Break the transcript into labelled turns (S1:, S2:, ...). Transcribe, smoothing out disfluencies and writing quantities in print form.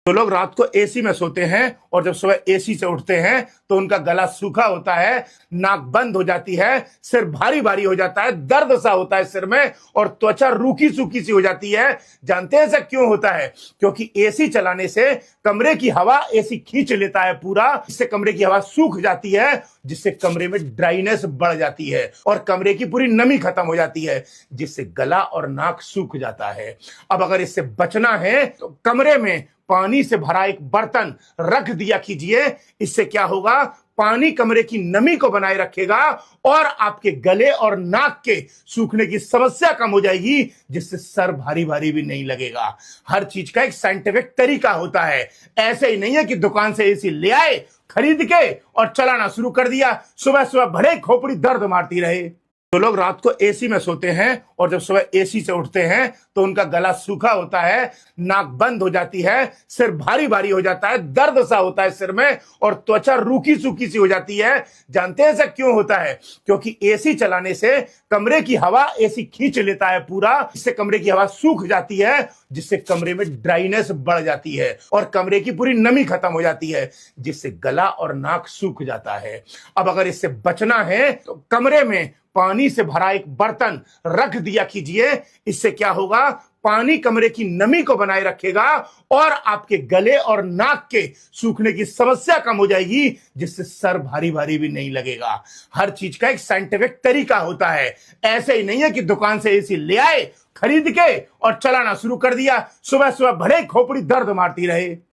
S1: जो लोग रात को एसी में सोते हैं और जब सुबह एसी से उठते हैं तो उनका गला सूखा होता है, नाक बंद हो जाती है, सिर भारी भारी हो जाता है, दर्द सा होता है सिर में और त्वचा रूखी सूखी सी हो जाती है। जानते हैं ऐसा क्यों होता है? क्योंकि एसी चलाने से कमरे की हवा एसी खींच लेता है पूरा, इससे कमरे की हवा सूख जाती है, जिससे कमरे में ड्राइनेस बढ़ जाती है और कमरे की पूरी नमी खत्म हो जाती है, जिससे गला और नाक सूख जाता है। अब अगर इससे बचना है तो कमरे में पानी से भरा एक बर्तन रख दिया कीजिए। इससे क्या होगा? पानी कमरे की नमी को बनाए रखेगा और आपके गले और नाक के सूखने की समस्या कम हो जाएगी, जिससे सर भारी भारी भी नहीं लगेगा। हर चीज का एक साइंटिफिक तरीका होता है। ऐसे ही नहीं है कि दुकान से एसी ले आए, खरीद के और चलाना शुरू कर दिया, सुबह सुबह भले खोपड़ी दर्द मारती रहे। जो लोग रात को एसी में सोते हैं और जब सुबह एसी से उठते हैं तो उनका गला सूखा होता है, नाक बंद हो जाती है, सिर भारी भारी हो जाता है, दर्द सा होता है सिर में और त्वचा रूखी सूखी सी हो जाती है। जानते हैं ऐसा क्यों होता है? क्योंकि एसी चलाने से कमरे की हवा एसी खींच लेता है पूरा, इससे कमरे की हवा सूख जाती है, जिससे कमरे में ड्राइनेस बढ़ जाती है और कमरे की पूरी नमी खत्म हो जाती है, जिससे गला और नाक सूख जाता है। अब अगर इससे बचना है तो कमरे में पानी से भरा एक बर्तन रख दिया कीजिए। इससे क्या होगा? पानी कमरे की नमी को बनाए रखेगा और आपके गले और नाक के सूखने की समस्या कम हो जाएगी, जिससे सर भारी भारी भी नहीं लगेगा। हर चीज का एक साइंटिफिक तरीका होता है। ऐसे ही नहीं है कि दुकान से एसी ले आए, खरीद के और चलाना शुरू कर दिया, सुबह सुबह भले खोपड़ी दर्द मारती रहे।